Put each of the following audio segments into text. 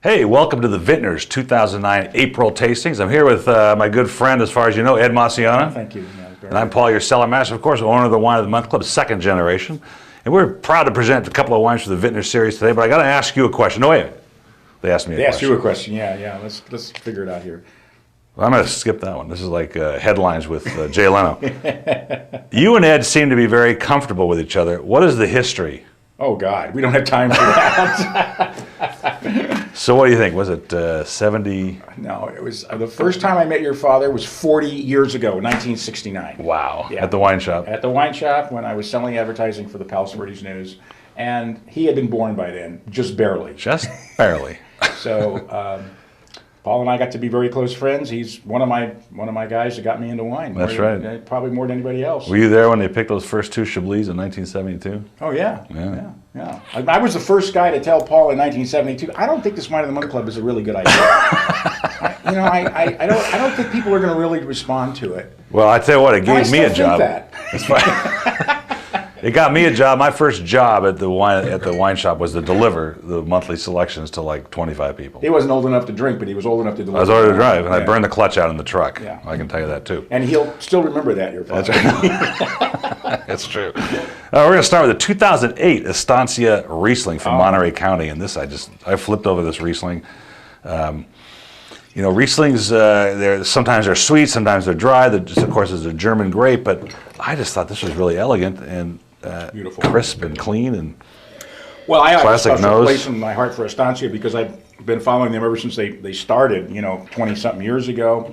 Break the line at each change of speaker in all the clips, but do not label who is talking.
Hey, welcome to the Vintners 2009 April tastings. I'm here with my good friend, as far as you know, Ed Masciana.
Thank you. Yeah,
and I'm Paul, your cellar master, of course, owner of the Wine of the Month Club, second generation. And we're proud to present a couple of wines for the Vintners series today, but I got to ask you a question. No, wait. They asked me a question.
They asked you a question, yeah. Let's figure it out here.
Well, I'm going to skip that one. This is like headlines with Jay Leno. You and Ed seem to be very comfortable with each other. What is the history?
Oh, God, we don't have time for that.
So what do you think? Was it 70?
No, it was the first time I met your father was 40 years ago, 1969.
Wow.
Yeah.
At the wine shop?
At the wine shop when I was selling advertising for the Paso News. And he had been born by then, just barely.
Just barely.
So Paul and I got to be very close friends. He's one of my guys that got me into wine.
That's right.
Probably more than anybody else.
Were you there when they picked those first two Chablis in 1972?
Oh, yeah. I was the first guy to tell Paul in 1972, I don't think this Wine of the Month Club is a really good idea. I don't think people are going to really respond to it.
Well, I tell you what, it gave me a job.
That's fine.
It got me a job. My first job at the wine shop was to deliver the monthly selections to like 25 people.
He wasn't old enough to drink, but he was old enough to deliver.
I was old enough to drive, and I burned the clutch out in the truck.
Yeah.
I can tell you that too.
And he'll still remember that, your father.
That's right. That's true. We're going to start with the 2008 Estancia Riesling from Monterey County, and this I flipped over this Riesling. You know, Rieslings, sometimes they're sweet, sometimes they're dry. Of course, it's a German grape, but I just thought this was really elegant and
beautiful,
crisp and clean, and
well, I have a
classic
special
nose.
place in my heart for Estancia because I've been following them ever since they started, 20-something years ago.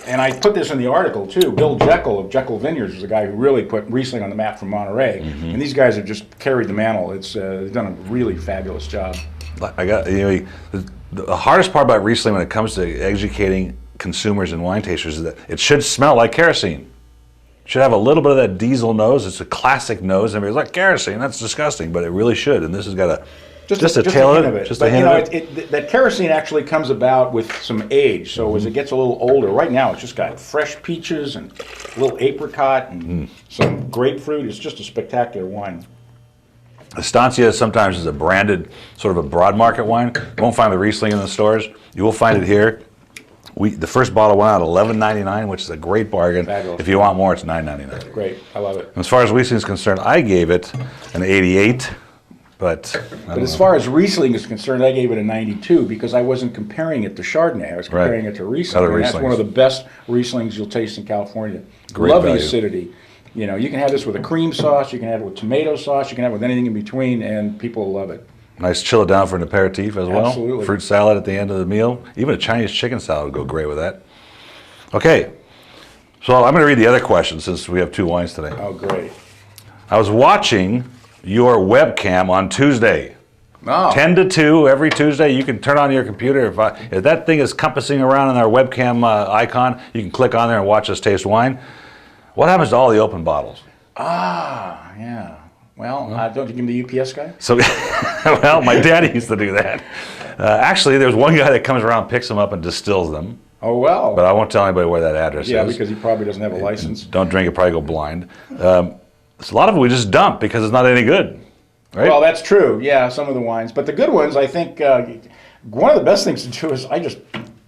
And I put this in the article too. Bill Jekyll of Jekyll Vineyards is the guy who really put Riesling on the map from Monterey, and these guys have just carried the mantle. They've done a really fabulous job.
The hardest part about Riesling when it comes to educating consumers and wine tasters is that it should smell like kerosene. It should have a little bit of that diesel nose. It's a classic nose. Everybody's like, kerosene, that's disgusting, but it really should. And this has got just a tail of it. Just a hint of it.
That kerosene actually comes about with some age. So as it gets a little older, right now it's just got fresh peaches and a little apricot and some grapefruit. It's just a spectacular wine.
Estancia sometimes is a branded, sort of a broad market wine. You won't find the Riesling in the stores. You will find it here. The first bottle went out at $11.99, which is a great bargain.
Fabulous.
If you want more, it's $9.99.
Great, I love it.
And as far as Riesling is concerned, I gave it an 88, but
as far as Riesling is concerned, I gave it a 92 because I wasn't comparing it to Chardonnay. I was comparing it to Riesling. And that's one of the best Rieslings you'll taste in California.
Great
Love the
value.
acidity. You can have this with a cream sauce, you can have it with tomato sauce, you can have it with anything in between, and people will love it.
Nice chill it down for an aperitif as well.
Absolutely.
Fruit salad at the end of the meal. Even a Chinese chicken salad would go great with that. Okay, so I'm going to read the other question since we have two wines today.
Oh, great.
I was watching your webcam on Tuesday.
Oh.
10 to 2 every Tuesday. You can turn on your computer. If that thing is compassing around on our webcam icon, you can click on there and watch us taste wine. What happens to all the open bottles?
Ah, yeah. Well, don't you give me the UPS guy?
So, well, my daddy used to do that. Actually, there's one guy that comes around, picks them up, and distills them.
Oh, well.
But I won't tell anybody where that address is.
Yeah, because he probably doesn't have a license.
Don't drink it, probably go blind. So a lot of it we just dump because it's not any good. Right?
Well, that's true. Yeah, some of the wines. But the good ones, I think, one of the best things to do is I just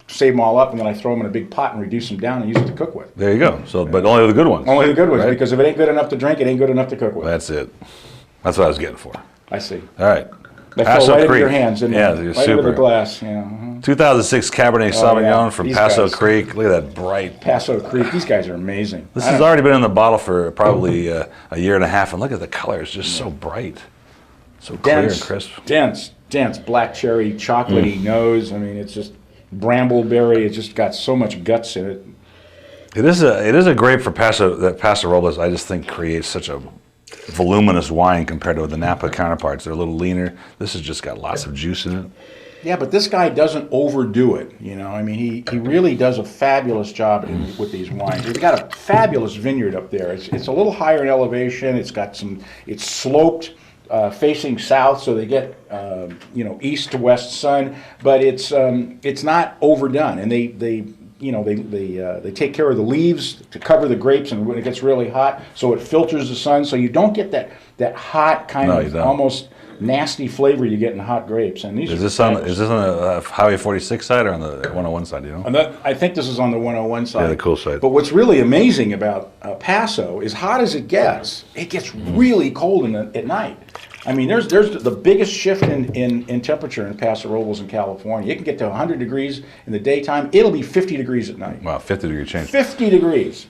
save them all up and then I throw them in a big pot and reduce them down and use it to cook with.
There you go. So, but only the good ones.
Only the good ones,
right?
Because if it ain't good enough to drink, it ain't good enough to cook with.
That's it. That's what I was getting for.
I see.
All right.
They fell right into your hands, didn't
yeah,
they?
Right
super.
Into
the glass. Yeah.
2006 Cabernet Sauvignon from
These
Paso
guys.
Creek. Look at that bright.
Paso Creek. These guys are amazing.
This has already been in the bottle for probably a year and a half, and look at the color. It's just so bright. So clear and crisp.
Dense, black cherry, chocolatey nose. I mean, it's just brambleberry. It's just got so much guts in it.
It is a grape for Paso that Paso Robles, I just think, creates such a voluminous wine compared to the Napa counterparts. They're a little leaner. This has just got lots of juice in it.
Yeah, but this guy doesn't overdo it. I mean, he really does a fabulous job with these wines. He's got a fabulous vineyard up there. It's a little higher in elevation. It's sloped. Facing south, so they get east to west sun, but it's not overdone, and they take care of the leaves to cover the grapes, and when it gets really hot, so it filters the sun, so you don't get that hot kind of almost nasty flavor you get in hot grapes. And these
Is
are
this on
fabulous.
the Highway 46 side or on the 101 side? Do you know?
And I think this is on the 101 side.
Yeah, the cool side.
But what's really amazing about Paso, as hot as it gets really cold at night. I mean, there's the biggest shift in temperature in Paso Robles in California. It can get to 100 degrees in the daytime. It'll be 50 degrees at night.
Wow, 50-degree change.
50 degrees.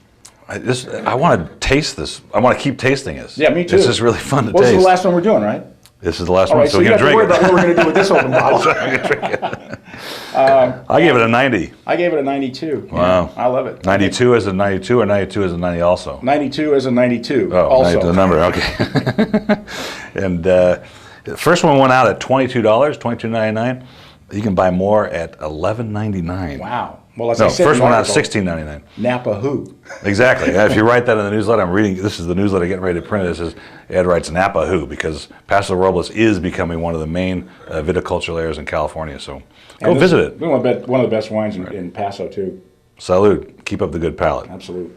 I want to taste this. I want to keep tasting this.
Yeah, me too.
It's just really fun to
Well, this
taste.
is the last one we're doing, right?
This is the last
All
one,
right,
so
so
we
you
can
have to
drink
worry
it.
about what we're going to do with this open bottle.
I gave it a 90.
I gave it a 92.
Wow.
Yeah, I love it.
92 as a 92 or 92 as a 90 also?
92 as a 92
Oh,
also.
90, the number, okay. And the first one went out at $22, $22.99. You can buy more at $11.99.
Wow. Well, as
No,
I said,
first
in the
one out at
article,
$16.99.
Napa who?
Exactly. If you write that in the newsletter, I'm reading, this is the newsletter getting ready to print it. It says, Ed writes Napa who, because Paso Robles is becoming one of the main viticultural areas in California. So go visit it.
One of the best wines in Paso, too.
Salud. Keep up the good palate.
Absolutely.